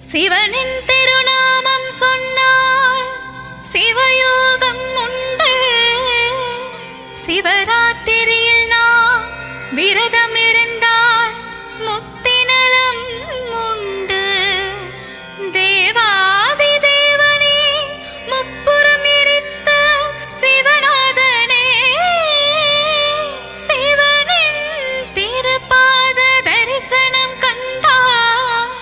சிவனின் திருநாமம் சொன்னால் சிவயோகம் உண்டு. சிவராத்திரியில் நாம் விரதம் இருந்தால் முக்தி நலம் உண்டு. தேவாதி தேவனே முப்புறம் எரித்த சிவநாதனே, சிவனின் திருப்பாத தரிசனம் கண்டால்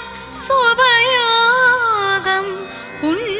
சுபயோகம் உண்டு.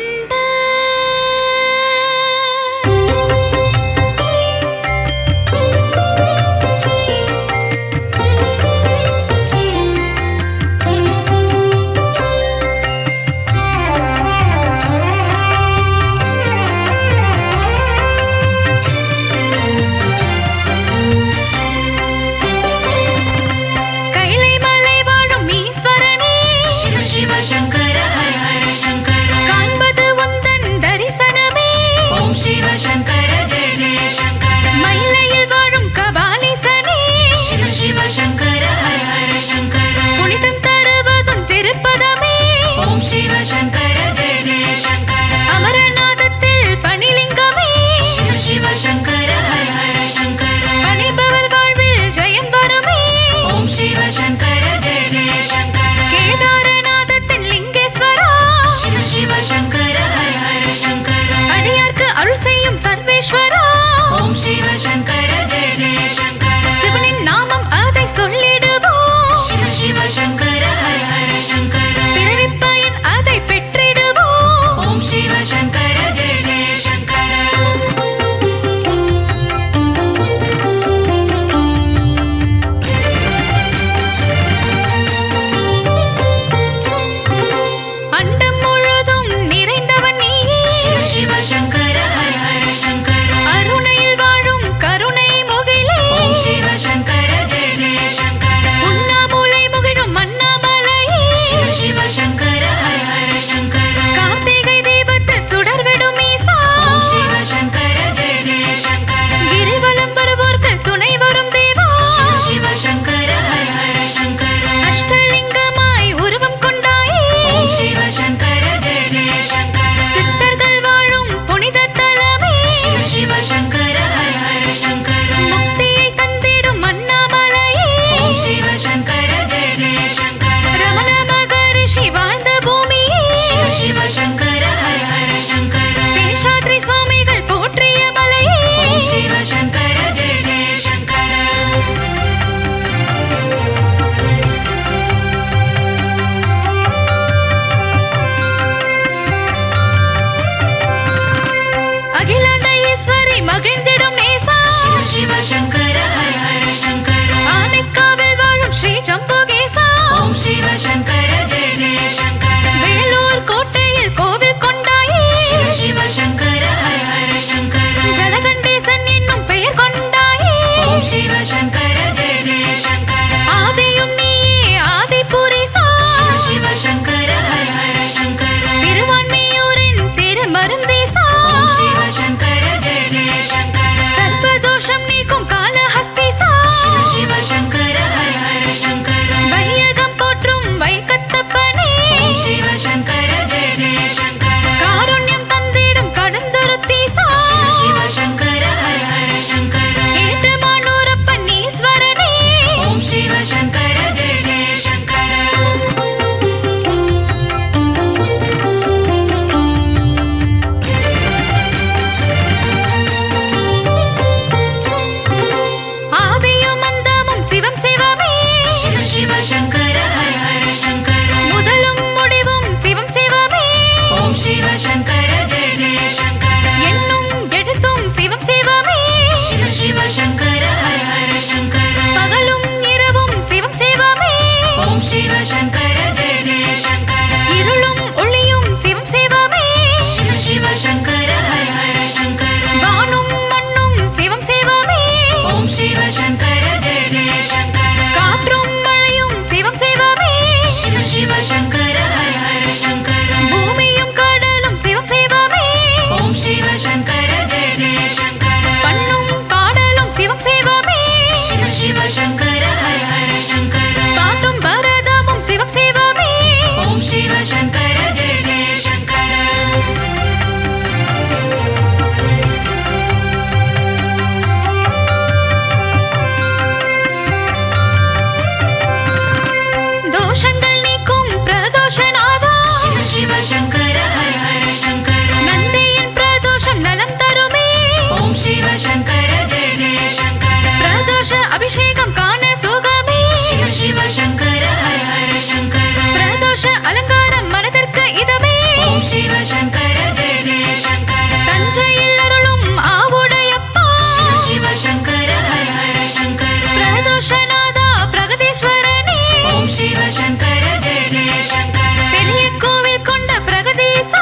சிவ சங்கர ஜெய ஜெய சங்கர பெரிய கோவில் கொண்ட பிரகதீசா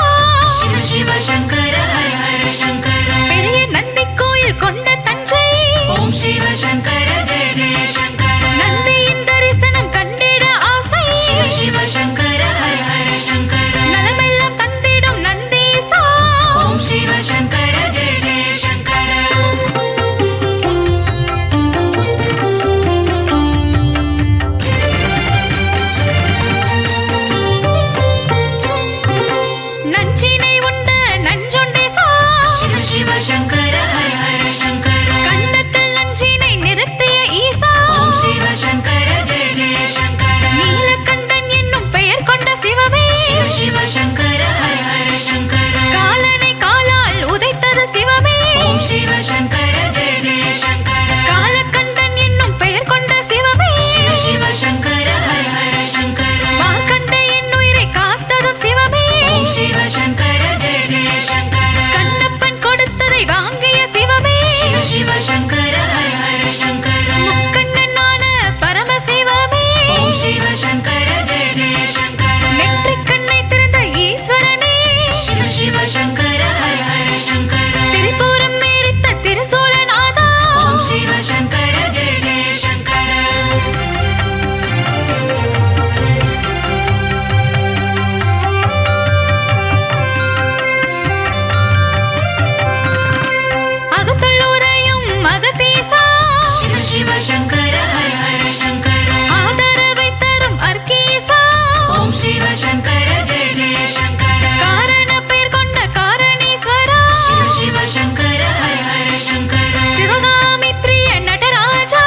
சிவ சிவ சங்கர ஹர ஹர சங்கர பெரிய நந்தி கோயில் கொண்ட தஞ்சை ஓம் சிவ சங்கர ஜெய ஜெய சங்கர நந்தியின் தரிசனம் கண்டிட ஆசை சிவ சிவ சங்கர ஹர ஹர சங்கர நலமெல்லாம் தந்திடும் நந்தீசா ஓம் சிவ சங்கர ஜெய ஜெய சங்கர நஞ்சினை உண்ட நஞ்சுண்டேசா சிவ சிவ சங்கர ஹர ஹர சங்கர கண்டத்தில் நஞ்சினை நிறுத்திய ஈசா ஓம் சிவ சங்கர ஜெய ஜெய சங்கர நீலகண்டன் என்னும் பெயர் கொண்ட சிவமே சிவ சிவ சங்கர ஹர ஹர சங்கர காலனை காலால் உதைத்தது சிவமே ஓம் சிவ சங்கர ஜெய ஜெய சங்கர காலகண்டன் என்னும் பெயர் கொண்ட சிவமே சிவ சிவ சங்கர ஹர ஹர சங்கர மார்க்கண்ட என் உயிரை காத்ததும் சிவமே ஓம் சிவ சங்கர ஜெய ஜெய சங்கர கண்ணப்பன் கொடுத்ததை வாங்கிய சிவமே சிவ சிவ சங்கர ஹர ஹர சங்கர முக்கண்ணனான பரமசிவமே ஓம் சிவ சங்கர ஜெய ஜெய சங்கர நெற்றிக் கண்ணை திறந்த ஈஸ்வரனே சிவ சிவ சங்கர ஹர ஹர சங்கர திரிபுரம் மேரித்த திருசூலநாதா ஓம் சிவ சங்கர ஜெய ஜெய சங்கர அகத்துள்ளூரையும் மகதீசா சிவ சிவ சங்கர ஹர ஹர சங்கர ஆதரவை தரும் அர்க்கீசா ஓம் சிவ சங்கர ஜெய ஜெய சங்கர காரண பெயர் கொண்ட காரணீஸ்வரா சிவ சிவ சங்கர ஹர ஹர சங்கர சிவகாமி பிரிய நடராஜா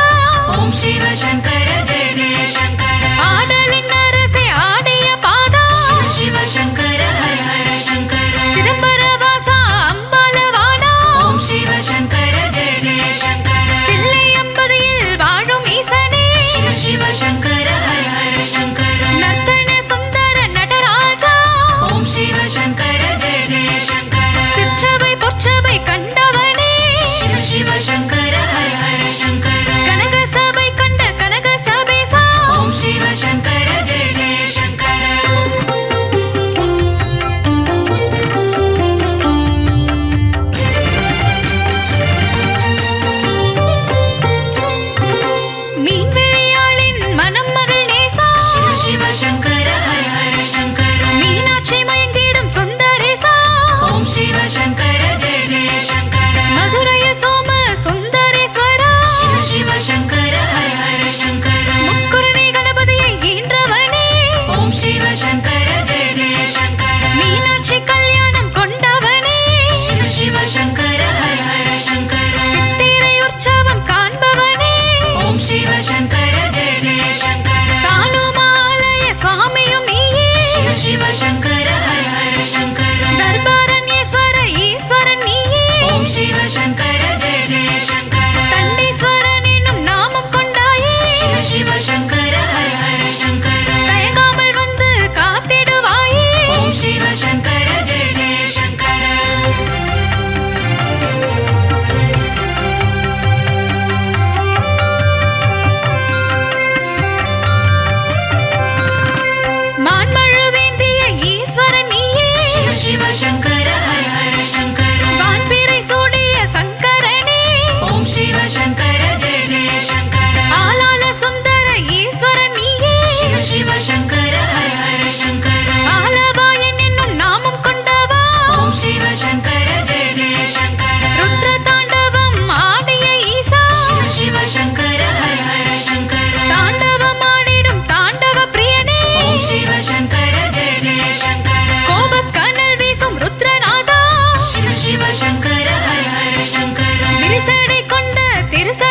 ஓம் சிவ சங்கர ஜெய ஜெய சங்கர ஆடலின் அரசே ஆடிய பாதா சிவ சிவ சங்கர ஹர ஹர சங்கர சிதம்பரவாசா அம்பாலவானா ஓம் சிவ சங்கர ஜெய ஜெய சங்கர தில்லை அம்பதியில் வாழும் ஈசனே சிவ சிவ சங்கர ஹர ஹர சங்கர நர்த்தன சுந்தர நடராஜா ஓம் சிவ சங்கர ஜெய ஜெய சங்கர சிற்சபை பொற்சபை கண்டவனே சிவ சிவ சங்கர ஹர ஹர சங்கர கனக சபை கண்ட கனக சபேசா ஓம் சிவ சங்கர ஜெய ஜெய சங்கர மீன்விழியாளின் மனம் மகள் நேசா சிவ சிவ சங்கர ஹர ஹர சங்கர மீனாட்சி மயங்கிடும் சுந்தரேசா ஓம் சிவ சங்கர ஜெய ஜெய சங்கர மதுரையில் சோம சுந்தரேஸ்வரா சிவ சிவ சங்கர ஹர ஹர சங்கர முக்குருணி கணபதியை ஈன்றவனே ஓம் சிவ சங்கர ஜெய ஜெய சங்கர மீனாட்சி கல்யாணம் கொண்டவனே சிவ சிவ சங்கர ஹர ஹர சங்கர சித்திரை உற்சவம் காண்பவனே ஓம் சிவ சங்கர ஜெய ஜெய சங்கர தானுமாலய சுவாமியும் நீயே சிவ சிவ சங்கர ஹர ஹர சங்கர தர்பாரண்யேஸ்வர ஈஸ்வரன் நீயே ஓம் சிவ சங்கர ஜெய ஜெய சங்கர தண்டீஸ்வரன் என்னும் நாமம் கொண்டாயே சிவ சிவ சங்கர ஹர ஹர சங்கர தயங்காமல் வந்து காத்திடுவாயே ஓம் சிவ சங்கர ஜெய ஜெய சங்கர மான்மழுவேந்திய ஈஸ்வரன் நீயே சிவ சிவ சங்கர ஹர ஹர சங்கர வான்பீரை சூடிய சங்கரனே ஓம் சிவ சங்கர ஜெய ஜெய சங்கர ஆலால சுந்தர ஈஸ்வரன் நீயே சிவ சிவ சங்கர ஹர ஹர சங்கர ஆலவாயன் என்னும் நாமம் கொண்டவா ஓம் சிவ சங்கர ஜெய ஜெய சங்கர ருத்ர தாண்டவம் ஆடிய ஈசா சிவ சிவ சங்கர ஹர ஹர சங்கர தாண்டவம் ஆடிடும் தாண்டவ பிரியனே ஓம் சிவ சங்கர ஜெய ஜெய சங்கர கோபக்கனல் வீசும் ருத்ரநாதா சிவ சிவ சங்கர ஹர ஹர சங்கர விரிசடை கொண்ட திருச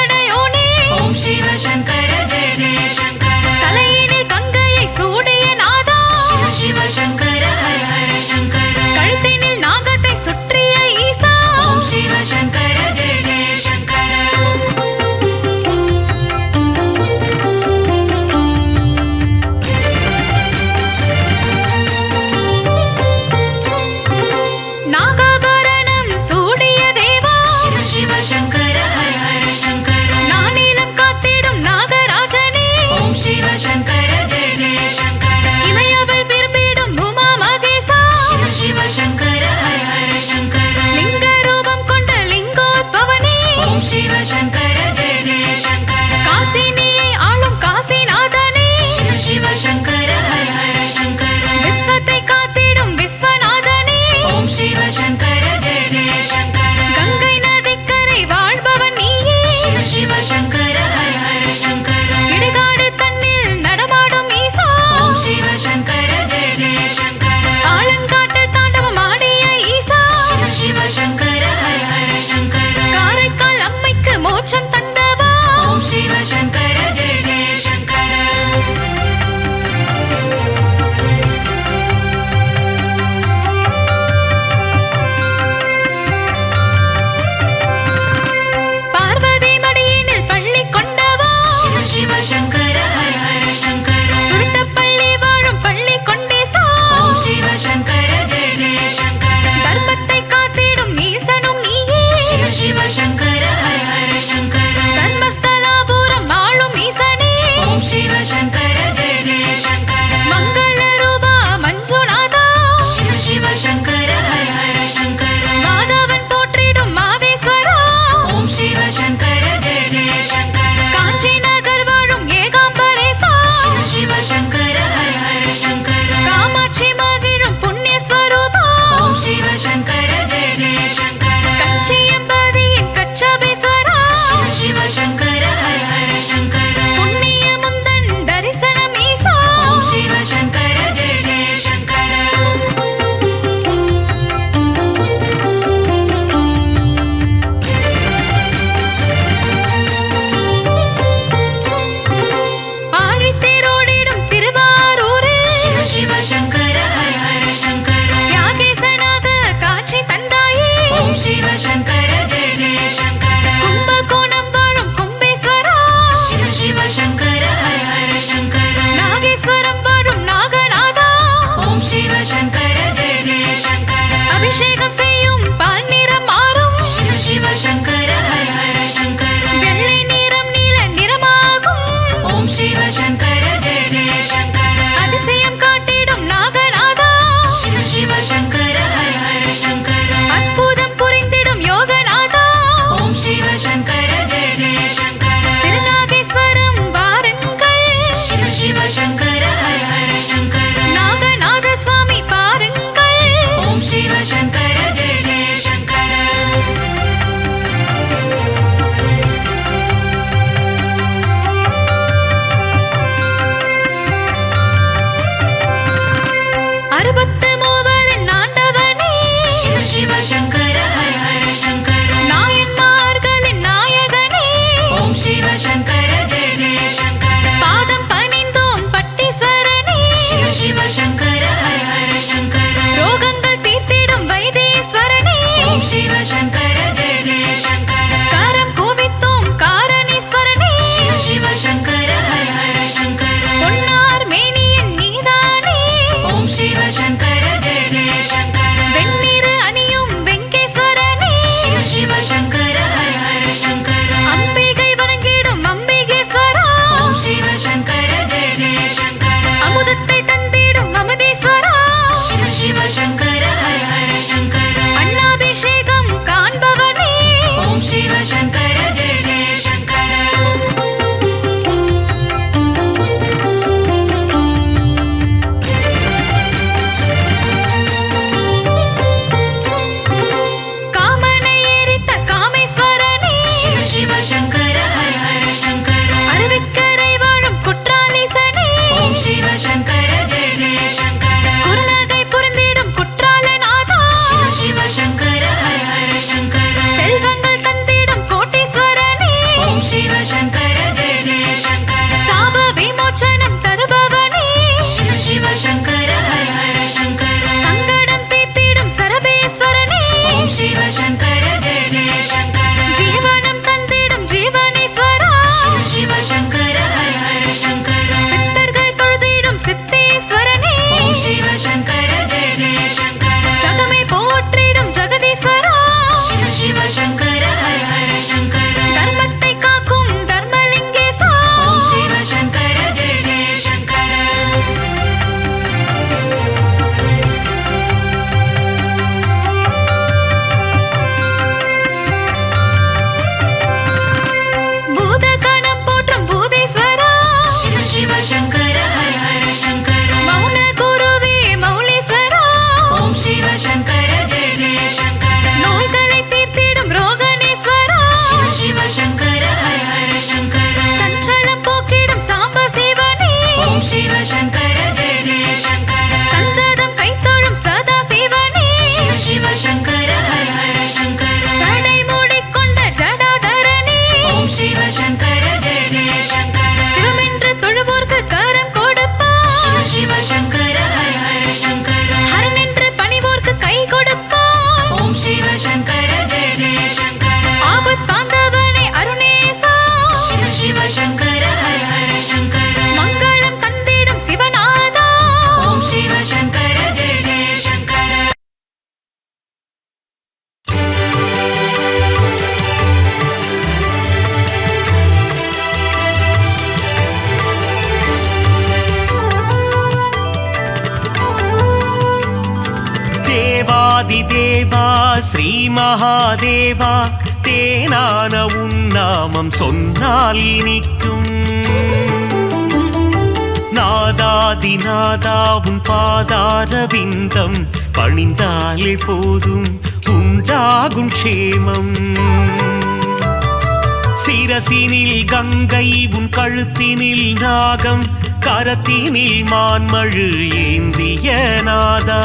தேவா ஸ்ரீ மகாதேவா தேனான உன்னாமம் சொன்னால் இனிக்கும். நாதாதிநாதா உன் பாதார விந்தம் பணிந்தாலே போதும் உண்டாகும் க்ஷேமம். சிரசினில் கங்கை உன் கழுத்தினில் நாகம் கரத்தினில் மான்மழு ஏந்திய நாதா.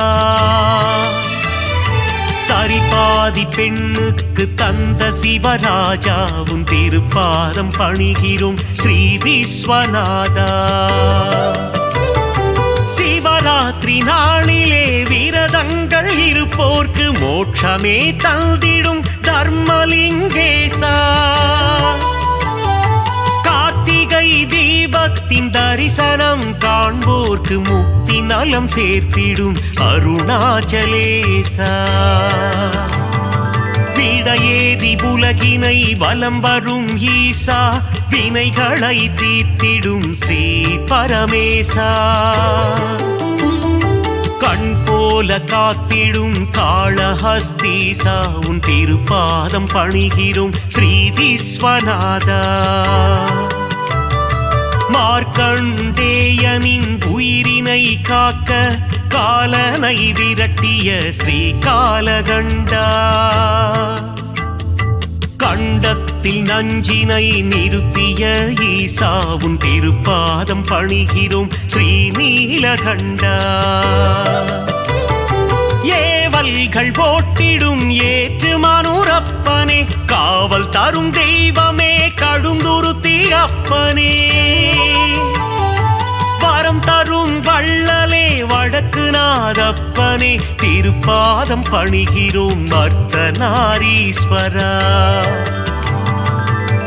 சரிபாதி பெண்ணுக்கு தந்த சிவராஜாவும் திருப்பாதம் பணிகிறோம் ஸ்ரீ விஸ்வநாதா. சிவராத்திரி நாளிலே விரதங்கள் இருப்போர்க்கு மோட்சமே தந்திடும் தர்மலிங்கேசா. கார்த்திகை தீபத்தின் தரிசனம் காண்போர்க்கு முக்தி நலம் சேர்த்திடும் அருணாச்சலேசா. விடையேறி உலகினை வலம் வரும் ஈசா வினைகளை தீர்த்திடும் ஸ்ரீ பரமேசா. கண் போல காத்திடும் காளஹஸ்தீசா உன் திருப்பாதம் பணிகிறோம் ஸ்ரீ விஸ்வநாதா. மார்க்கண்டேயனின் உயிரினை காக்க காலனை விரட்டிய ஸ்ரீ காலகண்டா. கண்டத்தில் நஞ்சினை நிறுத்திய ஈசா உன் திருப்பாதம் பணிகிறோம் ஸ்ரீ நீலகண்டா. ஏவல்கள் போட்டிடும் ஏற்று மனுரப்பனே காவல் தரும் தெய்வமே கடுந்துருத்தி அப்பனே. வரம் தரும் வள்ளலே வடக்கு நாதப்பனே திருப்பாதம் பணிகிறோம் அர்த்தநாரீஸ்வரா.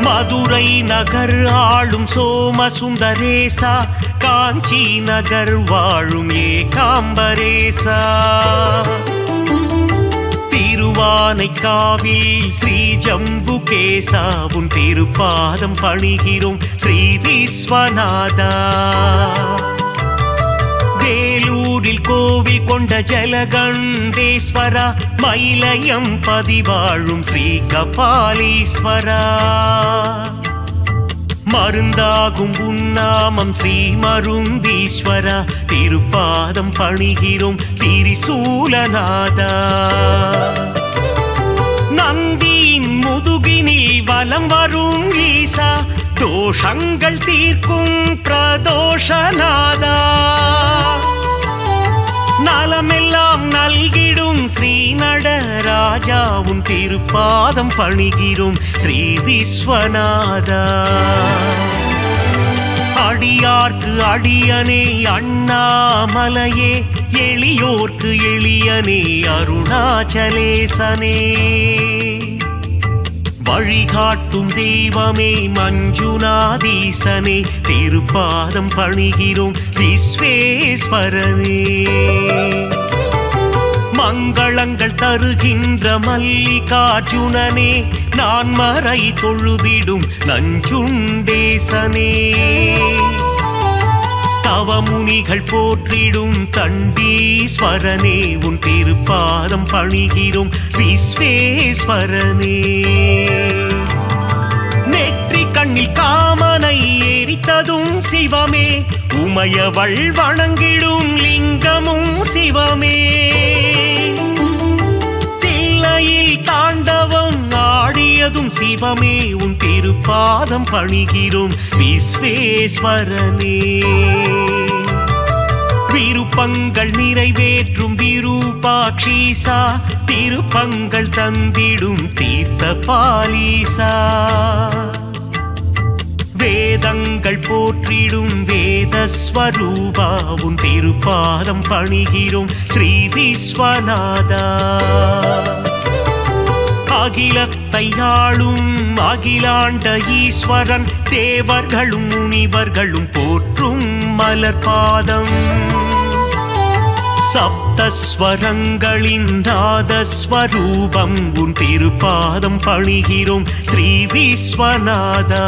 மதுரை நகர் ஆளும் சோமசுந்தரேசா காஞ்சி நகர் வாழும் ஏகாம்பரேசா. திருவானைக்காவில் ஸ்ரீ ஜம்புகேசா உன் திருப்பாதம் பணிகிறோம் ஸ்ரீ விஸ்வநாதா. வேலூரில் கோவில் கொண்ட ஜலகண்டேஸ்வரா மயிலயம் பதிவாழும் ஸ்ரீ கபாலீஸ்வரா. மருந்தாகும் உன்னாமம் ஸ்ரீ மருந்தீஸ்வரா திருப்பாதம் பணிகிறோம் திரிசூலநாதா. நந்தியின் முதுகினில் வலம் வரும் ஈசா தோஷங்கள் தீர்க்கும் பிரதோஷநாதா. நலமெல்லாம் நல்கிடும் ஸ்ரீ நடராஜா உன் திருப்பாதம் பணிகிறோம் ஸ்ரீ விஸ்வநாதா. அடியார்க்கு அடியனே அண்ணாமலையே எளியோர்க்கு எளியனே அருணாச்சலேசனே. வழிகாட்டும் தெய்வமே மஞ்சுநாதீசனே திருப்பாதம் பணிகிறோம் விஸ்வேஸ்வரனே. மங்களங்கள் தருகின்ற மல்லிகார்ஜுனனே நான் மறை தொழுதிடும் நஞ்சுண்டேசனே. தவமுனிகள் போற்றிடும் தண்டீஸ்வரனே உன் திருப்பாதம் பணிகிறோம் விஸ்வேஸ்வரனே. நெற்றி கண்ணில் காமனை எரித்ததும் சிவமே உமையவள் வணங்கிடும் லிங்கமும் சிவமே. தில்லையில் தாண்டவம் ஆடியதும் சிவமே உன் திருப்பாதம் பணிகிறோம் விஸ்வேஸ்வரனே. விருப்பங்கள் நிறைவேற்றும் விரூபாட்சீசா திருப்பங்கள் தந்திடும் தீர்த்த பாலீசா. வேதங்கள் போற்றிடும் வேதஸ்வரூபா உன் திருப்பாதம் பணிகிறோம் ஸ்ரீ விஸ்வநாதா. அகிலத்தை ஆளும் அகிலாண்ட ஈஸ்வரன் தேவர்களும் முனிவர்களும் போற்றும் மலர்பாதம். சப்தஸ்வரங்களின் நாதஸ்வரூபம் உன் திருப்பாதம் பணிகிறோம் ஸ்ரீ விஸ்வநாதா.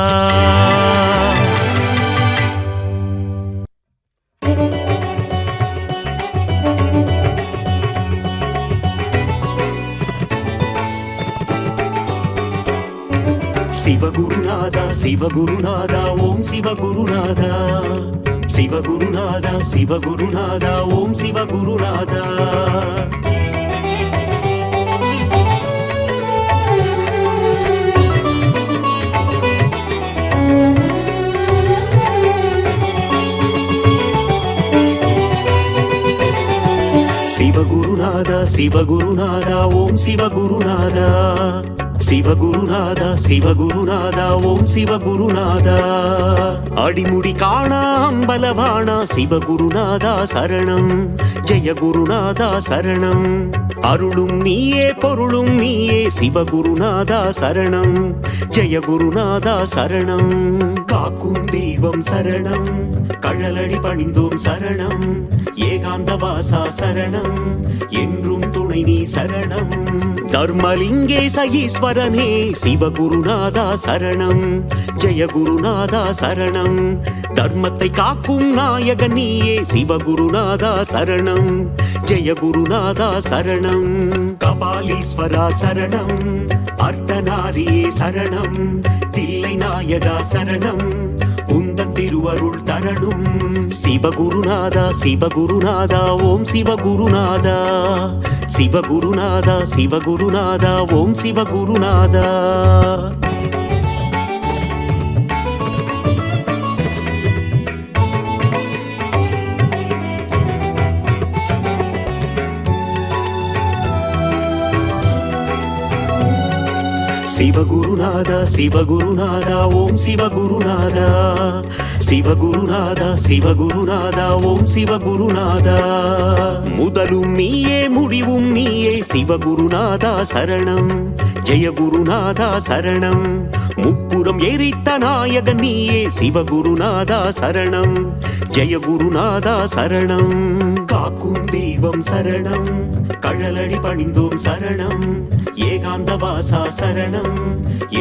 சிவகுருநாதா சிவகுருநாதா ஓம் சிவகுருநாதா சிவகுருநாதா சிவகுருநாதா ஓம் சிவகுருநாதா சிவகுருநாதா சிவகுருநாதா ஓம் சிவகுருநாதா சிவகுருநாதா சிவகுருநாதா ஓம் சிவகுருநாதா அடிமுடி காணா அம்பலவாணா சிவகுருநாதா சரணம் ஜெயகுருநாதா சரணம் அருளும் நீயே பொருளும் நீயே சிவகுருநாதா சரணம் ஜெயகுருநாதா சரணம் காக்கும் தெய்வம் சரணம் கழலடி பணிந்தோம் சரணம் ஏகாந்தவாசா சரணம் என்றும் துணை நீ சரணம் தர்மலிங்கேச ஈஸ்வரனே சிவகுருநாதா சரணம் ஜெயகுருநாதா சரணம் தர்மத்தை காக்கும் நாயகன் நீயே சிவகுருநாதா சரணம் ஜெயகுருநாதா சரணம் கபாலீஸ்வரா சரணம் அர்த்தநாரியே சரணம் தில்லை நாயகா சரணம் உந்தன் திருவருள் தரணும் சிவகுருநாதா சிவகுருநாதா ஓம் சிவகுருநாதா சிவகுருநாதா சிவகுருநாதா ஓம் சிவகுருநாதா சிவகுருநாதா சிவகுருநாதா ஓம் சிவகுருநாதா சிவகுருநாதா சிவகுருநாதா ஓம் சிவகுருநாதா முதலும் நீயே முடிவும் நீயே சிவகுருநாதா சரணம் ஜெயகுருநாதா சரணம் முப்புறம் எரித்த நாயகன் நீயே சிவகுருநாதா சரணம் ஜெயகுருநாதா சரணம் காக்கும் தெய்வம் சரணம் கழலடி பணிந்தோம் சரணம் ஏகாந்தவாசா சரணம்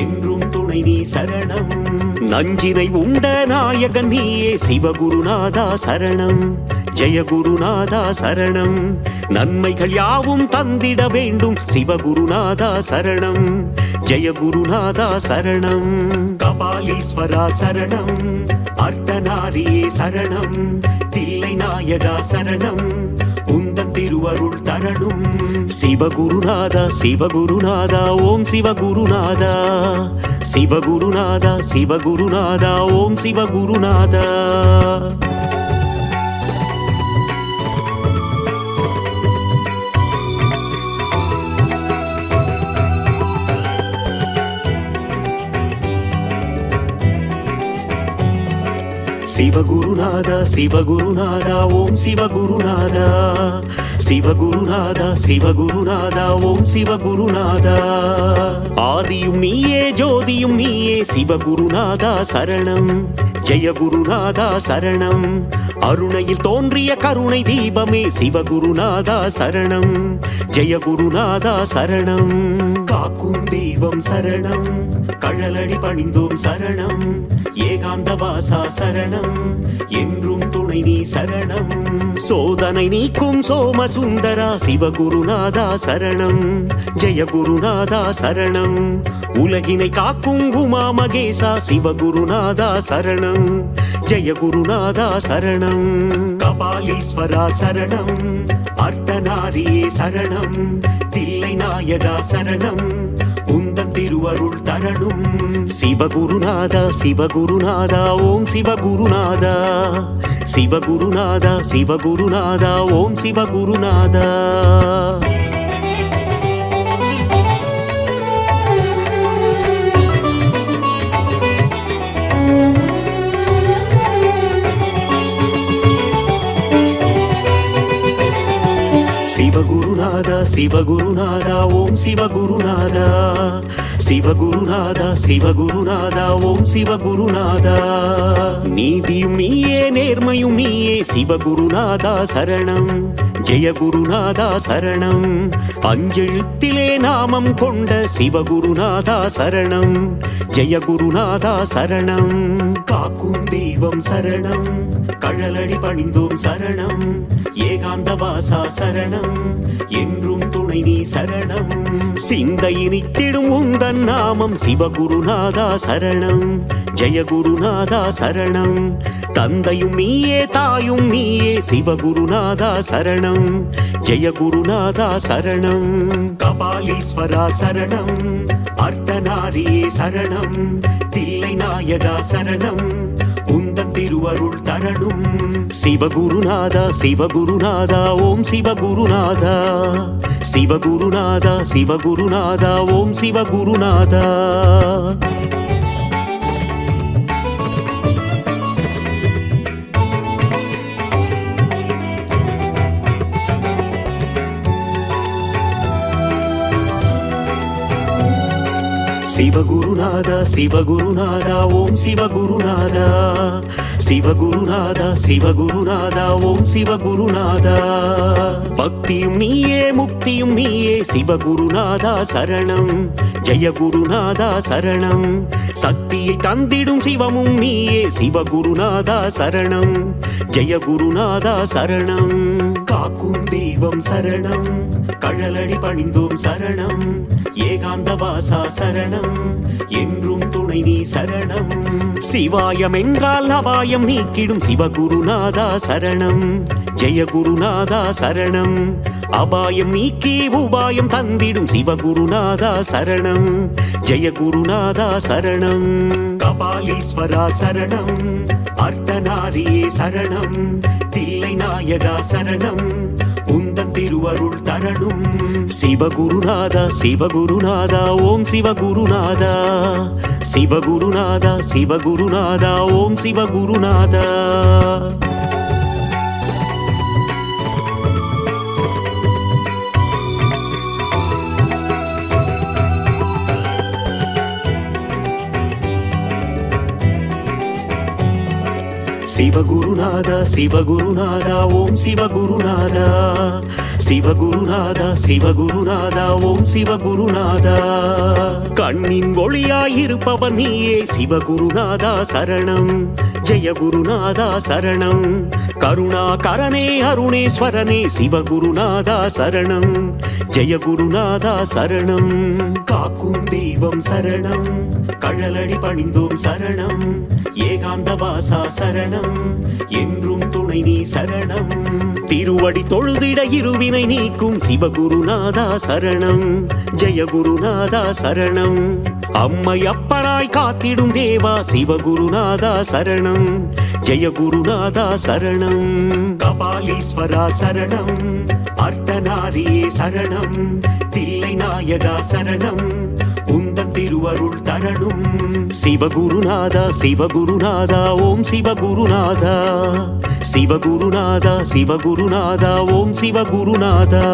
என்றும் துணை நீ சரணம் நஞ்சினை உண்ட நாயகன் நீயே சிவகுருநாதா சரணம் ஜெயகுருநாதா சரணம் நன்மைகள் யாவும் தந்திட வேண்டும் சிவகுருநாதா சரணம் ஜெயகுருநாதா சரணம் கபாலீஸ்வரா சரணம் அர்த்தநாரியே சரணம் தில்லை நாயகா சரணம் உந்தன் திருவருள் தரணும் சிவகுருநாதா சிவகுருநாதா ஓம் சிவகுருநாதா சிவகுருநாதா சிவகுருநாதா ஓம் சிவகுருநாதா சிவகுருநாதா சிவகுருநாதா ஓம் சிவகுருநாதா சிவகுருநாதா சிவகுருநாதா ஓம் சிவகுருநாதா ஆதியும் நீயே ஜோதியும் நீயே சிவகுருநாதா சரணம் ஜெயகுருநாதா சரணம் அருணையில் தோன்றிய கருணை தீபமே சிவகுருநாதா சரணம் ஜெயகுருநாதா சரணம் காக்கும் தெய்வம் சரணம் கழலடி பணிந்தோம் சரணம் ஏகாந்தவாசா சரணம் என்றும் துணை நீ சரணம் சோதனை நீக்கும் சோமசுந்தரா சிவகுருநாதா சரணம் ஜெயகுருநாதா சரணம் உலகினை காக்கும் உமா மகேசா சிவகுருநாதா சரணம் ஜெயகுருநாதா சரணம் கபாலீஸ்வரா சரணம் அர்த்தநாரியே சரணம் தில்லை நாயகா சரணம் உந்தன் திருவருள் தரணும் சிவகுருநாதா சிவகுருநாதா ஓம் சிவகுருநாதா சிவகுருநாதா சிவகுருநாதா ஓம் சிவகுருநாதா சிவகுருநாதா சிவகுருநாதா ஓம் சிவகுருநாதா சிவகுருநாதா சிவகுருநாதா ஓம் சிவகுருநாதா நீதியும் நீயே நேர்மையும் நீயே சிவகுருநாதா சரணம் ஜெயகுருநாதா சரணம் அஞ்செழுத்திலே நாமம் கொண்ட சிவகுருநாதா சரணம் ஜெயகுருநாதா சரணம் காக்கும் தெய்வம் சரணம் கழலடி பணிந்தோம் சரணம் ஏகாந்தவாசா சரணம் என்றும் துணை துணை நீ சரணம். சிந்தை நித்திடும் உந்தன் நாமம் சிவகுருநாதா சரணம். ஜெயகுருநாதா சரணம். தந்தையும் நீயே தாயும் நீயே சிவகுருநாதா சரணம். ஜெயகுருநாதா சரணம். கபாலீஸ்வரா சரணம். அர்த்தநாரியே சரணம். தில்லை நாயகா சரணம். உந்தன் திருவருள் தரணும். சிவகுருநாதா சிவகுருநாதா ஓம் சிவகுருநாதா. சிவகுருநாதா சிவகுருநாதா ஓம் சிவகுருநாதா. சிவகுருநாதா சிவகுருநாதா ஓம் சிவகுருநாதா. சிவகுருநாதா சிவகுருநாதா ஓம் சிவகுருநாதா. பக்தியும் நீயே முக்தியும் நீயே சிவகுருநாதா சரணம். ஜெயகுருநாதா சரணம். சக்தியை தந்திடும் சிவமும் நீயே சிவகுருநாதா சரணம். ஜெயகுருநாதா சரணம். காக்கும் தெய்வம் சரணம். கழலடி பணிந்தோம் சரணம். ஏகாந்த வாசா சரணம். என்றும் துணை நீ சரணம். சிவாயம் என்றால் அபாயம் நீக்கிடும் சிவகுருநாதா சரணம். ஜெயகுருநாதா சரணம். அபாயம் நீக்கி உபாயம் தந்திடும் சிவகுருநாதா சரணம். ஜெயகுருநாதா சரணம். கபாலீஸ்வரா சரணம். அர்த்தநாரியே சரணம். தில்லை நாயகா சரணம். உந்தன் திருவருள் தரணும். சிவகுருநாதா சிவகுருநாதா ஓம் சிவகுருநாதா. சிவகுருநாதா சிவகுருநாதா ஓம் சிவகுருநாதா. சிவகுருநாதா சிவகுருநாதா ஓம் சிவகுருநாதா. சிவகுருநாதா சிவகுருநாதா ஓம் சிவகுருநாதா. கண்ணின் ஒளியாயிருப்பவன் நீயே சிவகுருநாதா சரணம். ஜெயகுருநாதா சரணம். கருணாகரனே அருணேஸ்வரனே சிவகுருநாதா சரணம். ஜெயகுருநாதா சரணம். காக்கும் தெய்வம் சரணம். கழலடி பணிந்தோம் சரணம். ஏகாந்த வாசா சரணம். என்றும் துணை நீ சரணம். திருவடி தொழுதிட இருவினை நீக்கும் சிவகுருநாதா சரணம். ஜெயகுருநாதா சரணம். அம்மை அப்பனாய் காத்திடும் தேவா சிவகுருநாதா சரணம். ஜெயகுருநாதா சரணம். கபாலீஸ்வரா சரணம். அர்த்தநாரியே சரணம். தில்லை நாயகா சரணம். உந்தன் திருவருள் தரணும். சிவகுருநாதா சிவகுருநாதா ஓம் சிவகுருநாதா. சிவகுருநாதா சிவகுருநாதா ஓம் சிவகுருநாதா.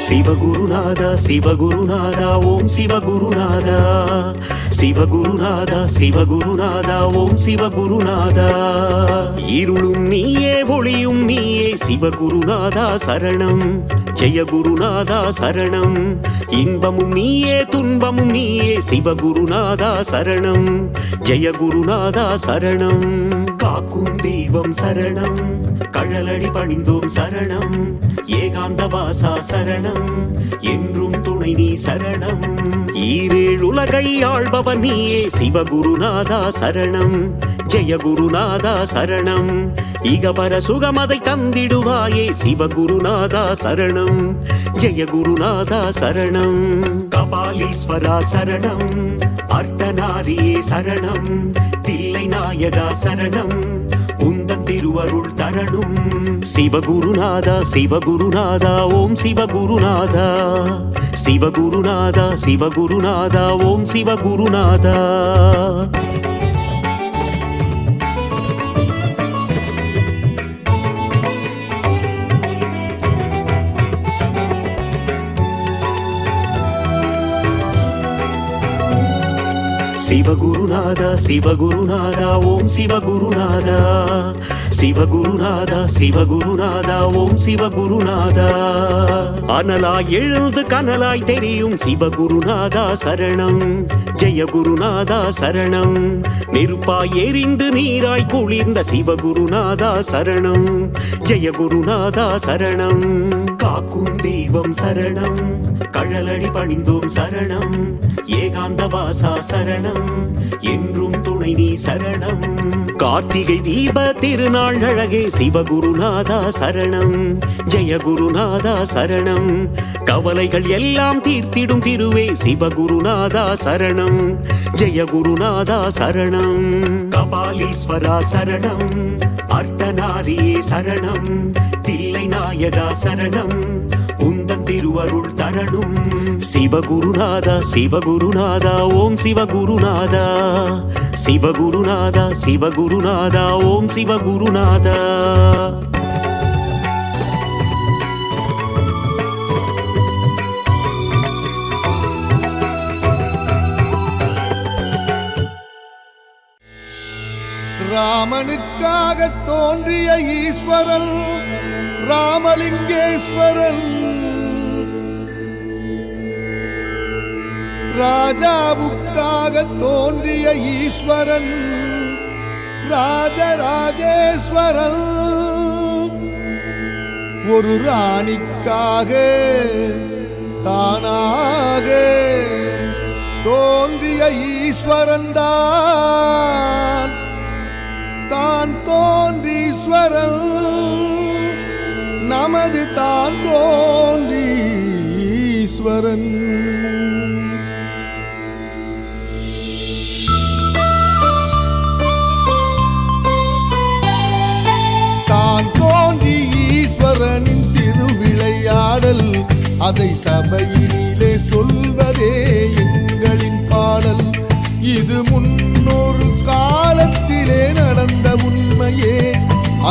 சிவகுருநாதா சிவகுருநாதா ஓம் சிவகுருநாதா. சிவகுருநாதா சிவகுருநாதா ஓம் சிவகுருநாதா. இருளும் நீயே ஒளியும் நீயே சிவகுருநாதா சரணம். ஜெயகுருநாதா சரணம். இன்பமும் நீயே துன்பமும் நீயே சிவகுருநாதா சரணம். ஜெயகுருநாதா சரணம். காக்கும் தெய்வம் சரணம். கழலடி பணிந்தோம் சரணம். ஏகாந்த வாசா சரணம். என்றும் துணை நீ சரணம். ஈரேழுலகை ஆள்பவன் நீயே சிவகுருநாதா சரணம். ஜெயகுருநாதா சரணம். இகபர சுகமதை தந்திடுவாயே சிவகுருநாதா சரணம். ஜெயகுருநாதா சரணம். கபாலீஸ்வரா சரணம். அர்த்தநாரியே சரணம். தில்லை நாயகா சரணம். உந்தன் திருவருள் தரணும். சிவகுருநாதா சிவகுருநாதா ஓம் சிவகுருநாதா. சிவகுருநாதா சிவகுருநாதா ஓம் சிவகுருநாதா. சிவகுருநாதா சிவகுருநாதா ஓம் சிவகுருநாதா. சிவகுருநாதா சிவகுருநாதா ஓம் சிவகுருநாதா. அனலாய் எழுந்து கனலாய் தெரியும் சிவகுருநாதா சரணம். ஜெய குருநாதா சரணம். நெருப்பாய் எரிந்து நீராய் குளிர்ந்த சிவகுருநாதா சரணம். ஜெய குருநாதா சரணம். காக்கும் தெய்வம் சரணம். கழலடி பணிந்தோம் சரணம். ஏகாந்த வாசா சரணம். என்றும் துணை நீ சரணம். கார்த்திகை தீப திருநாள் அழகே சிவகுருநாதா சரணம். ஜெய குருநாதா சரணம். கவலைகள் எல்லாம் தீர்த்திடும் திருவே சிவகுருநாதா சரணம். ஜெய குருநாதா சரணம். கபாலீஸ்வரா சரணம். அர்த்தநாரியே சரணம். தில்லை நாயகா சரணம். உந்தன் திருவருள் தரணும். சிவகுருநாதா சிவகுருநாதா ஓம் சிவகுருநாதா. சிவகுருநாதா சிவகுருநாதா ஓம் சிவகுருநாதா. ராமனுக்காக தோன்றிய ஈஸ்வரன் ராமலிங்கேஸ்வரன். ராஜாவுக்காக தோன்றிய ஈஸ்வரன் ராஜராஜேஸ்வரன். ஒரு ராணிக்காக தானாக தோன்றிய ஈஸ்வரன் தான் தோன்றீஸ்வரன். நமது தான் தோன்றீஸ்வரன். தான் தோன்றி ஈஸ்வரனின் திருவிளையாடல் அதை சபையினிலே சொல்வதே எங்களின் பாடல். இது முன்னொரு காலத்திலே நடந்த உண்மையே.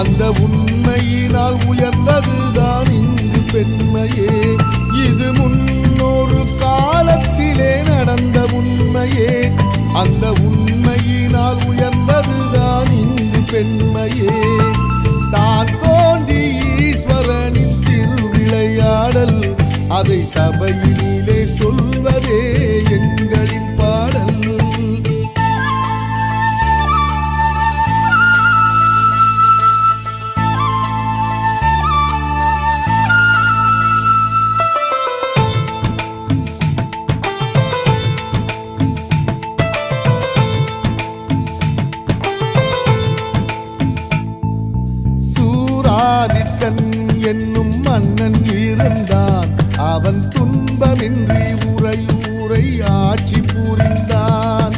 அந்த உண்மையினால் உயர்ந்ததுதான் இங்கு பெண்மையே. இது முன்னொரு காலத்திலே நடந்த உண்மையே. அந்த உண்மையினால் உயர்ந்ததுதான் இங்கு பெண்மையே. தான் தோன்றி ஈஸ்வரனின் திருவிளையாடல் அதை சபையினிலே சொல்வதே எங்களின் பாடல். என்னும் மன்னன் இருந்தான். அவன் துன்பமின்றி உரை ஆட்சி புரிந்தான்.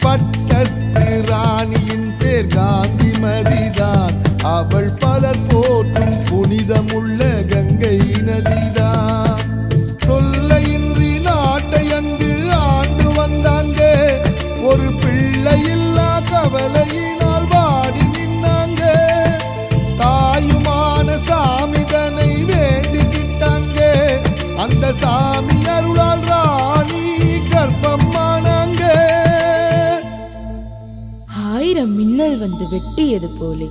பட்டத்து ராணியின் பேர் காந்திமதிதான். அவள் பலர் போற்றும் புனிதமுள்ள கங்கை நதிதான். தொல்லையின்றி நாட்டை அங்கு ஆண்டு வந்தாங்க. ஒரு பிள்ளையில்லா கவலையினால் வாடி நின்னாங்க. தாயுமான சாமி தன்னை வேண்டிக்கிட்டாங்க. அந்த சாமி அருளால் ராணி கர்ப்பமானாங்க. ஆயிரம் மின்னல் வந்து வெட்டியது போலே,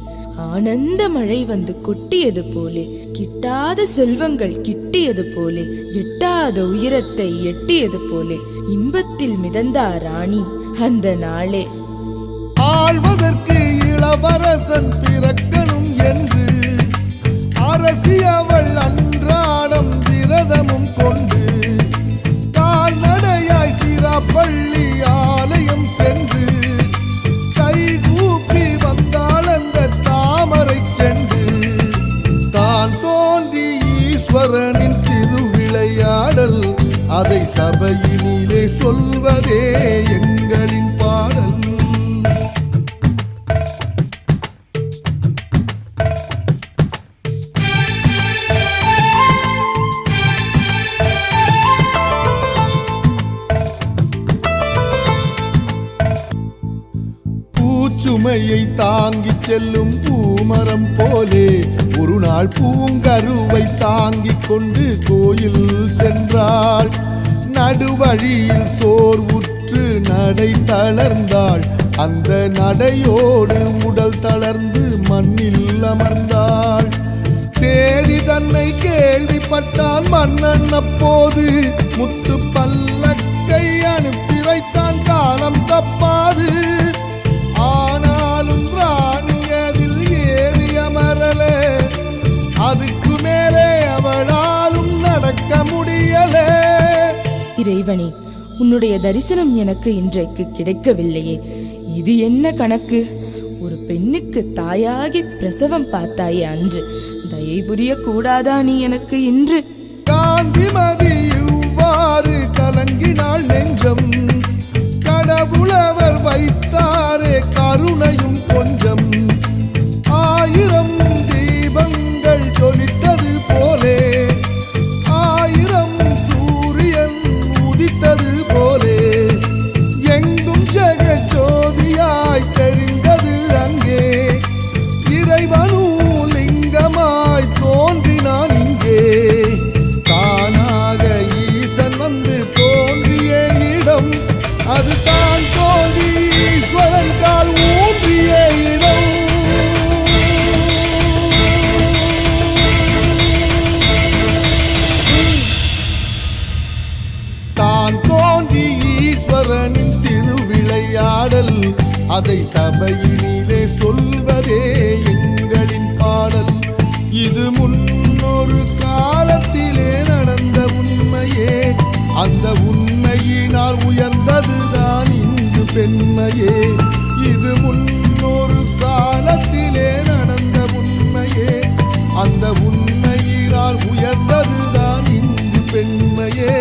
ஆனந்த மழை வந்து கொட்டியது போலே, கிட்டாத செல்வங்கள் கிட்டியது போலே, எட்டாத உயரத்தை எட்டியது போலே, இன்பத்தில் மிதந்தார் ராணி அந்த நாளே. ஆள்வதற்கு இளவரசன் பிறக்கணும் என்று அரசி அவள் அன்றாடம் விரதமும் கொண்டு கால்நடையாய் சிராப்பள்ளி ஆலயம் சென்று கைகூப்பி வந்தாள் அந்த தாமரை சென்று. தான் தோன்றி ஈஸ்வரனின் திருவிளையாடல் அதை சபையினிலே சொல்வதே எங்களின் பாடல். சுமையை தாங்கிச் செல்லும் பூமரம் போலே ஒரு நாள் பூங்கருவை தாங்கிக் கொண்டு கோயில் சென்றாள். நடுவழியில் சோர்வுற்று நடை தளர்ந்தாள். அந்த நடையோடு உடல் தளர்ந்து மண்ணில் அமர்ந்தாள். தேதி தன்னை கேள்விப்பட்டான் மன்னன். அப்போது முத்து பல்லக்கை அனுப்பி வைத்தான், காலம் தப்பாது. ஆனாலும் ராணி அதில் ஏறி அமரல, அதுக்கு மேலே அவளாலும் நடக்க முடியல. இறைவனே, உன்னுடைய தரிசனம் எனக்கு இன்றைக்கு கிடைக்கவில்லையே, இது என்ன கணக்கு? ஒரு பெண்ணுக்கு தாயாகி பிரசவம் பார்த்தாயே அன்று, தயை புரிய கூடாதா நீ எனக்கு இன்று? காந்திமதி இவ்வாறு கலங்கினாள் நெஞ்சம், கடவுளவர் வைத்தாரே கருணையும் கொஞ்சம். 1000 தீபங்கள் ஜொலித்தது போலே, 1000 சூரியன் உதித்தது போலே, எங்கும் ஜெகஜோதியாய் தெரிந்தது அங்கே. இறைவனும் லிங்கமாய் தோன்றினான் இங்கே. தானாக ஈசன் வந்து தோன்றிய இடம், அது தான் தோன்றி ஈஸ்வரன் கால் ஊன்றிய இடம். தான் தோன்றி ஈஸ்வரனின் திருவிளையாடல், அதை சபையினிலே சொல்வதே எங்களின் பாடல். இது முன்னொரு காலத்திலே நடந்த உண்மையே, அந்த உண்மையினால் உயர்ந்ததுதான் இன்று பெண்மையே. இது முன்னொரு காலத்திலே நடந்த உண்மையே, அந்த உண்மையினால் உயர்ந்ததுதான் இன்று பெண்மையே.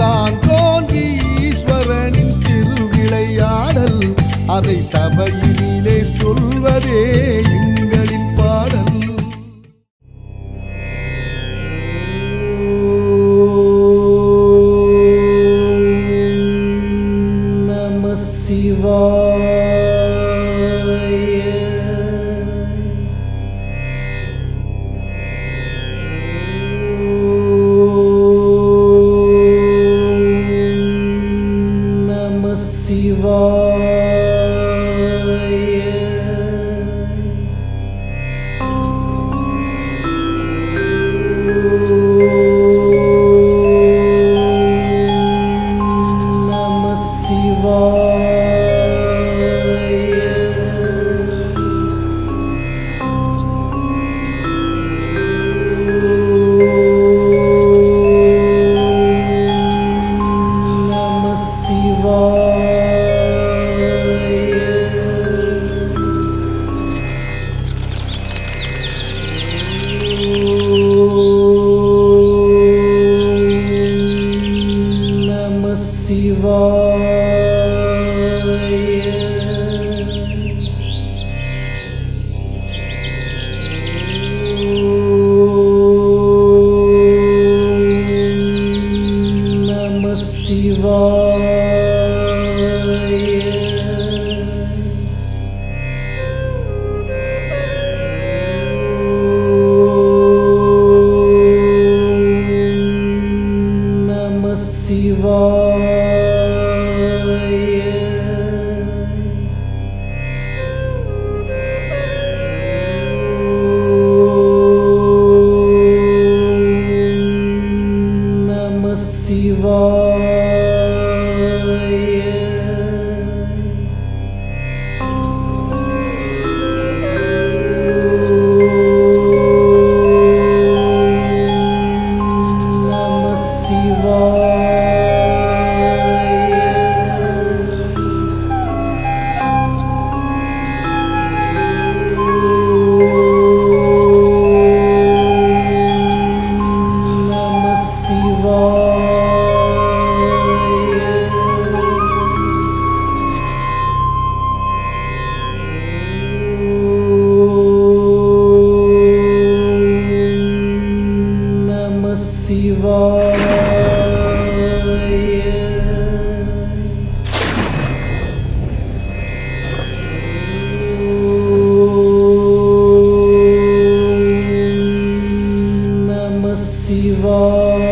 தான் தோன்றி ஈஸ்வரனின் திருவிளையாடல், அதை சபையினிலே சொல்வதே எங்களின் பாடல். நம சிவாய. நம சிவாய. நம சிவாய. நம சிவாய. நம சிவாய. நம சிவாய. நம சிவாய. நம சிவாய. நம சிவாய. நம சிவாய. நம சிவாய. நம சிவாய.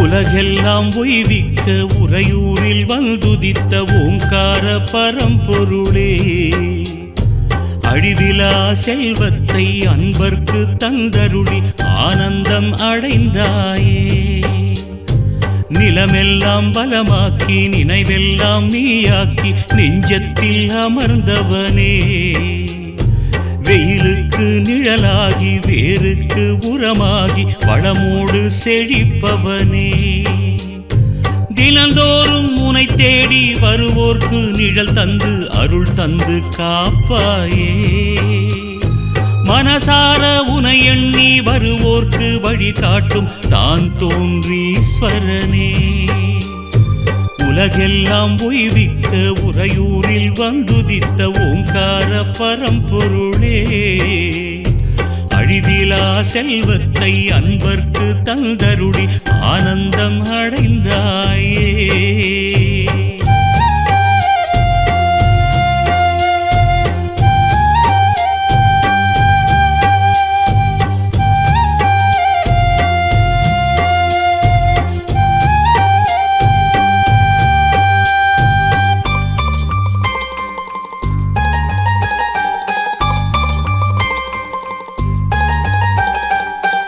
உலகெல்லாம் உய்விக்க உறையூரில் வந்துதித்த ஓங்கார பரம்பொருளே, அழிவிலா செல்வத்தை அன்பர்க்கு தந்தருளி ஆனந்தம் அடைந்தாயே. நிலமெல்லாம் பலமாக்கி நினைவெல்லாம் நீயாக்கி நெஞ்சத்தில் அமர்ந்தவனே, வெயிலுக்கு நிழலாகி வேருக்கு உரமாகி வளமோடு செழிப்பவனே, தினந்தோறும் உனை தேடி வருவோர்க்கு நிழல் தந்து அருள் தந்து காப்பாயே. மனசார உனை எண்ணி வருவோர்க்கு வழி காட்டும் தான் தோன்றீஸ்வரனே, உலகெல்லாம் உய்விக்க உறையூரில் வந்துதித்த ஓங்கார பரம்பொருளே, அழிவிலா செல்வத்தை அன்பர்க்கு தந்தருளி ஆனந்தம் அடைந்தாயே.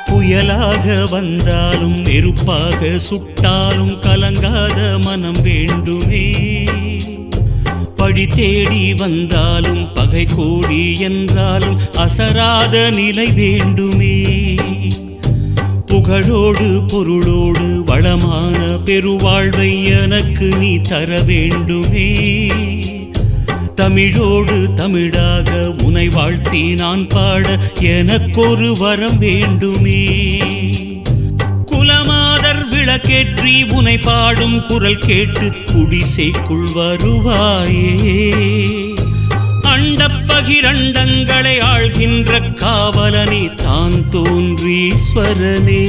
புயலாக வந்தாலும் நெருப்பாக சுட்டாலும் கலங்காத மனம் வேண்டுமே, படி தேடி வந்தாலும் பகை கோடி என்றாலும் அசராத நிலை வேண்டுமே, புகழோடு பொருளோடு வளமான பெருவாழ்வை எனக்கு நீ தர வேண்டுமே, தமிழோடு தமிழாக உனை வாழ்த்தி நான் பாட எனக்கொரு வரம் வேண்டுமே, குலமாதர் விளக்கேற்றி உனை பாடும் குரல் கேட்டு குடிசைக்குள் வருவாயே. அண்டப்பகிரண்டங்களை ஆள்கின்ற காவலனே தான் தோன்றீஸ்வரனே,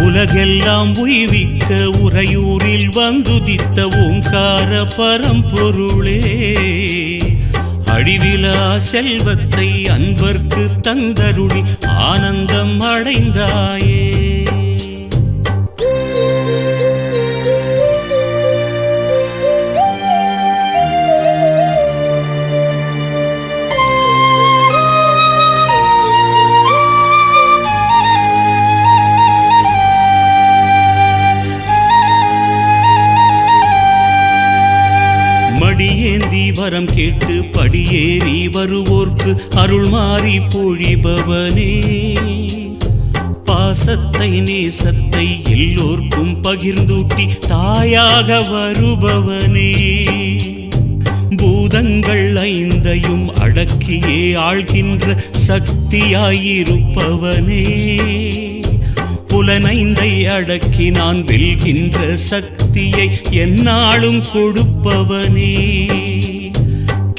உலகெல்லாம் உய்விக்க உறையூரில் வந்துதித்த ஓங்கார பரம்பொருளே, அழிவிலா செல்வத்தை அன்பர்க்கு தந்தருளி ஆனந்தம் அடைந்தாயே. மடியேந்தி வரம் கேட்டு படியேறி வருவோர்க்கு அருள் மாறி பொழிபவனே, பாசத்தை நேசத்தை எல்லோர்க்கும் பகிர்ந்தூட்டி தாயாக வருபவனே, பூதங்கள் ஐந்தையும் அடக்கியே ஆள்கின்ற சக்தியாயிருப்பவனே, புலனைந்தை அடக்கி நான் வெல்கின்ற சக்தியை எந்நாளும் கொடுப்பவனே,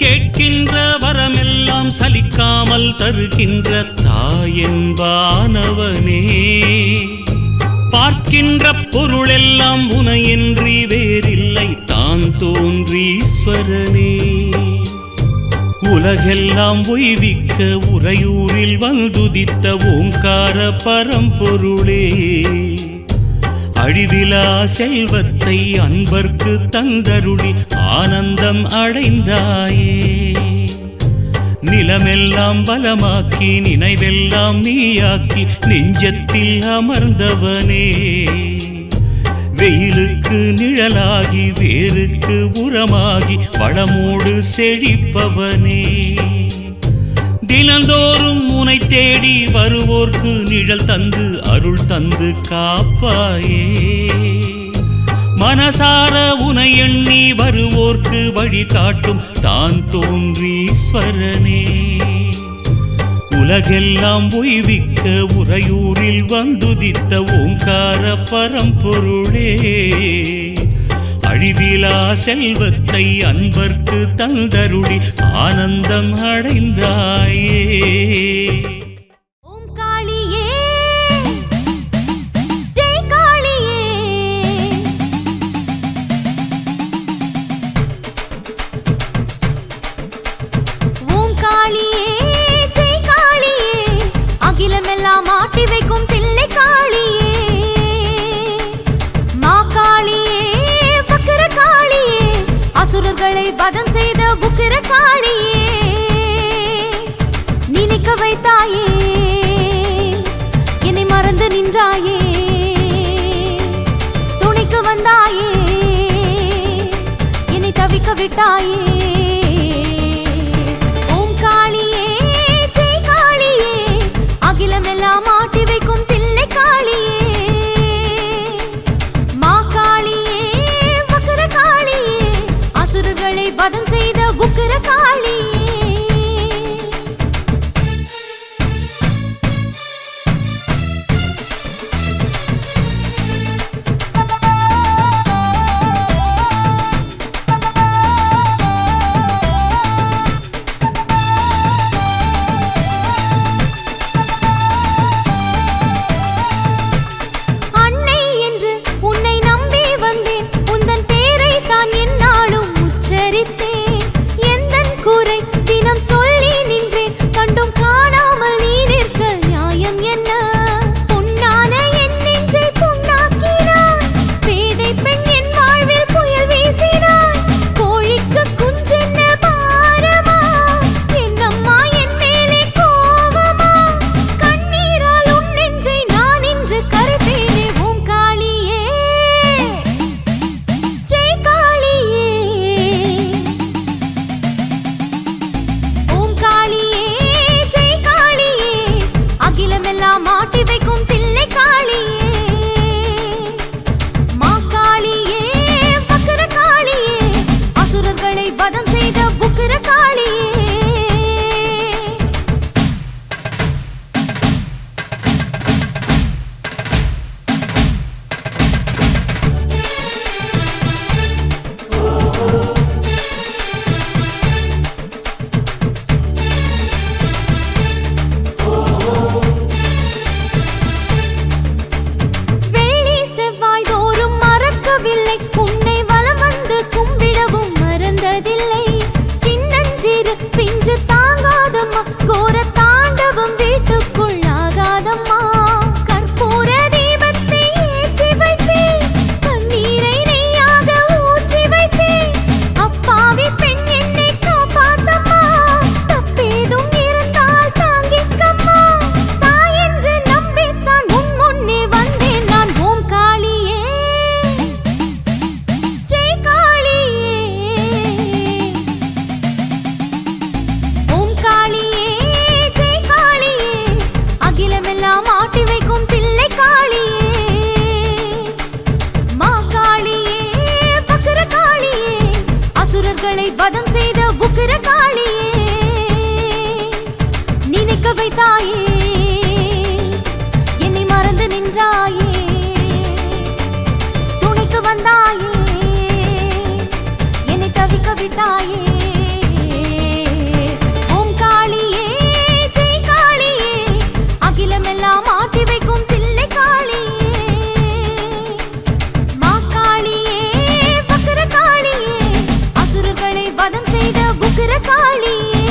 கேட்கின்ற வரமெல்லாம் சலிக்காமல் தருகின்ற தாயென்பானவனே, பார்க்கின்ற பொருளெல்லாம் உனையின்றி வேறில்லை தான் தோன்றீஸ்வரனே, உலகெல்லாம் உய்விக்க உறையூரில் வந்துதித்த ஓங்கார பரம்பொருளே, அழிவிலா செல்வத்தை அன்பர்க்கு தந்தருளி ஆனந்தம் அடைந்தாயே. நிலமெல்லாம் பலமாக்கி நினைவெல்லாம் நீயாக்கி நெஞ்சத்தில் அமர்ந்தவனே, வெயிலுக்கு மரத்துக்கு நிழலாகி வேருக்கு உரமாகி வளமோடு செழிப்பவனே, தினந்தோறும் உனை தேடி வருவோர்க்கு நிழல் தந்து அருள் தந்து காப்பாயே, மனசார உனை எண்ணி வருவோர்க்கு வழி காட்டும் தான் தோன்றீஸ்வரனே, உலகெல்லாம் உய்விக்க உறையூரில் வந்துதித்த ஓங்கார பரம்பொருளே, அழிவிலா செல்வத்தை அன்பர்க்கு தந்தருளி ஆனந்தம் அடைந்தாயே. ஓம் காளியே ஜெய் காளியே, ஓம் காளியே ஜெய் காளியே, அகிலமெல்லாம் ஆட்டி வைக்கும் தில்லை காளியே, மா காளியே வக்கர காளியே, அசுரர்களை வதம் செய்த புக்கிர காளியே, நினைக்க வைத்தாயே என்னை மறந்து நின்றாயே, துணைக்கு வந்தாயே என்னை தவிக்க விட்டாயே. ஓம் காளியே ஜெய் காளியே, அகிலமெல்லாம் ஆட்டி வைக்கும் தில்லை காளியே, மா காளியே வக்கர காளியே, அசுரர்களை வதம் செய்த புக்கிர காளியே. அன்னை என்று உன்னை நம்பி வந்தேன், உந்தன் பேரை தான் என்னாலும் உச்சரித்தேன், எந்தன் குறை தினம் சொல்லி நின்றேன், கண்டும் காணாமல் நீ நிற்க நியாயம் என்ன, பொன்னான என் நெஞ்சை புண்ணாக்கினாய், பேதை பெண் என் வாழ்வில் புயல் வீசினாய், கோழிக்கு குஞ்சென்ன பாரமா, என்னம்மா என் மேலே கோவமா, கண்ணீரால் உன் நெஞ்சை நான் இன்று கரைப்பேனே. ஓம் காளியே ஜெய் காளியே, ஓம் காளியே ஜெய் காளியே, அகிலமெல்லாம் ஆட்டி வைக்கும் தில்லை காளியே, மா காளியே வக்கர காளியே, அசுரர்களை வதம் செய்த புக்கிர காளியே. வெள்ளி செவ்வாய் தோறும் மறக்கவில்லை, உன்னை வலம் வந்து கும்பிடவும் மறந்ததில்லை, சின்னஞ்சிறு பிஞ்சு தாங்காதம்மா, கோர தாண்டவம் வீட்டுக்குள் ஆகாதம்மா, கற்பூர தீபத்தை ஏற்றி வைத்தேன், கண்ணீரை நெய்யாக ஊற்றி வைத்தேன், அப்பாவி பெண் என்னை காப்பாத்தம்மா, தப்பேதும் இருந்தால் தாங்கிக்கம்மா, தாய் என்று நம்பித்தான் உன் முன்னே வந்தேன் நான். ஓம் காளியே ஜெய் காளியே, ஓம் காளியே ஜெய் காளியே, அகிலமெல்லாம் ஆட்டி வைக்கும் தில்லை காளியே, மா காளியே வக்கர காளியே, அசுரர்களை வதம் செய்த புக்கிர காளியே, நினைக்க வைத்தாயே என்னை மறந்து நின்றாயே, துணைக்கு வந்தாயே என்னை தவிக்க விட்டாயே. ஓம் காளியே ஜெய் காளியே, அகிலமெல்லாம் ஆட்டி வைக்கும் தில்லை காளியே, மா காளியே வக்கர காளியே, அசுரர்களை வதம் செய்த புக்கிர காளியே.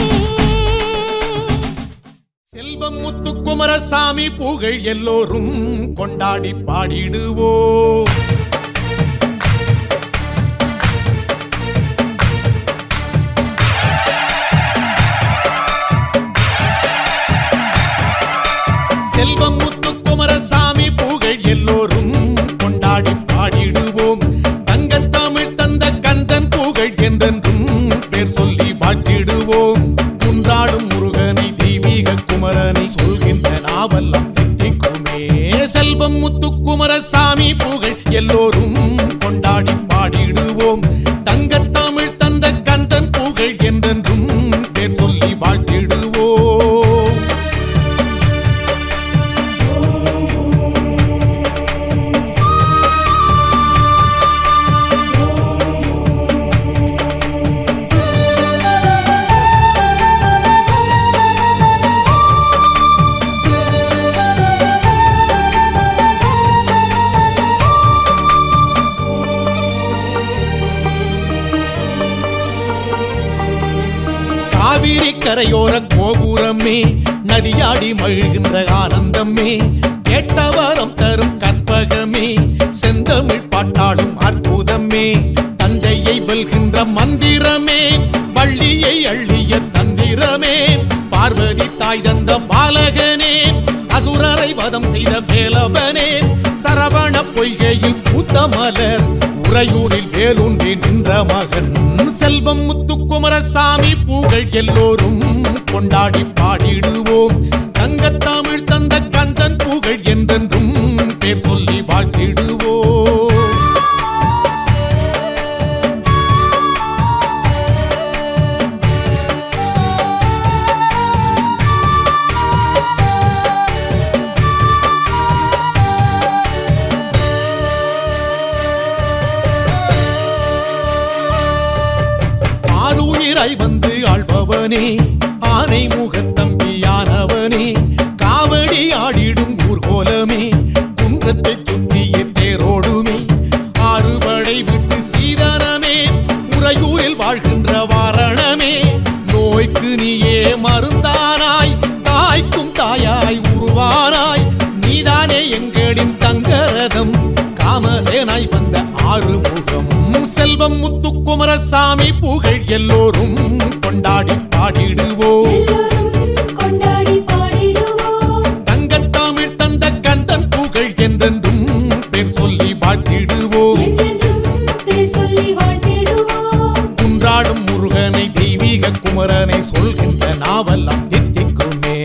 செல்வம் முத்துக்குமரசாமி புகழ் எல்லோரும் கொண்டாடி பாடிடுவோம். செல்வம் முத்துக்குமரசாமி புகழ் எல்லோரும் கொண்டாடி பாடிடுவோம். பேர் சொல்லி வாழ்த்திடுவோம். குன்றாடும் முருகனை தெய்வீக குமரனை சொல்கின்ற நாவெல்லாம் தித்திக்குமே. செல்வம் முத்துக்குமரசாமி புகழ் எல்லோரும் கொண்டாடி பாடிடுவோம். தங்கத்தமிழ் தந்த கந்தன் புகழ் என்றென்றும் பேர் சொல்லி வாழ்த்திடுவோம். காவிரி கரையோர கோபுரமே, நதியாடி மகிழ்கின்ற ஆனந்தமே, கேட்டவரம் தரும் கற்பகமே, செந்தமிழ் பாட்டாடும் அற்புதமே, தந்தையை வெல்கின்ற மந்திரமே, வள்ளியை அள்ளிய தந்திரமே, பார்வதி தாய் தந்த பாலகனே, அசுரரை வதம் செய்த வேலவனே, சரவண பொய்கையில் பூத்த மலர், உறையூரில் வேலூன்றி நின்ற மகன், செல்வம் முத்துக்குமரசாமி புகழ் எல்லோரும் கொண்டாடி பாடிடுவோம். தங்கத்தமிழ் தந்த கந்தன் புகழ் என்றென்றும் பேர் சொல்லி வாழ்த்திடுவோம். ஆருயிராய் வந்து ஆள்பவனே, ஆனை முகத்தம்பியானவனே, காவடி ஆடிடும் ஊர்கோலமே, குன்றத்தை சுற்றிய தேரோடுமே, ஆறுபடை விட்டு சீதனமே, உறையூரில் வாழ்கின்ற வாரணமே, நோய்க்கு நீயே மருந்தானாய், தாய்க்கும் தாயாய் உருவானாய், நீதானே எங்களின் தங்கரதம், காமதேனாய் வந்த ஆறுமுகம், செல்வம் முத்துக்குமரசாமி புகழ் எல்லோரும் கொண்டாடி பாடிடுவோம். தங்கத்தமிழ் தந்த கந்தன் புகழ் என்றென்றும் பேர் சொல்லி வாழ்த்திடுவோம். குன்றாடும் முருகனை தெய்வீக குமரனை சொல்கின்ற நாவெல்லாம் தித்திக்குமே.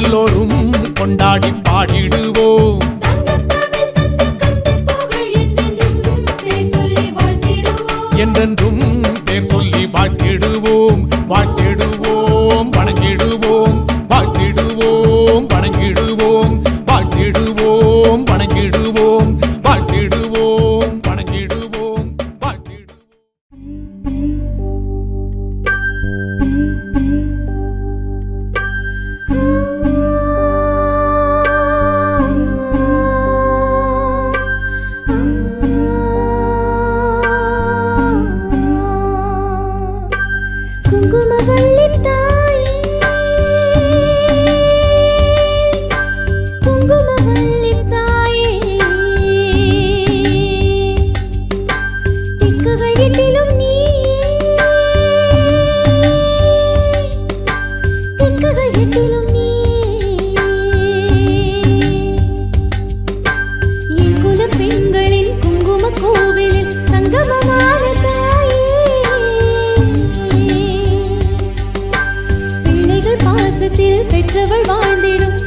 எல்லோரும் கொண்டாடி பாடிடுவோம். என்றென்றும் பேர் சொல்லி வாழ்த்திடுவோம். வாழ்த்திடுவோம், வணங்கிடுவோம், வாழ்த்திடுவோம், வணங்கிடுவோம், வாழ்த்திடுவோம், வணங்கிடுவோம், வாழ்த்திடுவோம், வணங்கிடுவோம், வாழ்த்திடுவோம். பெற்றவள் வாழ்ந்திடும்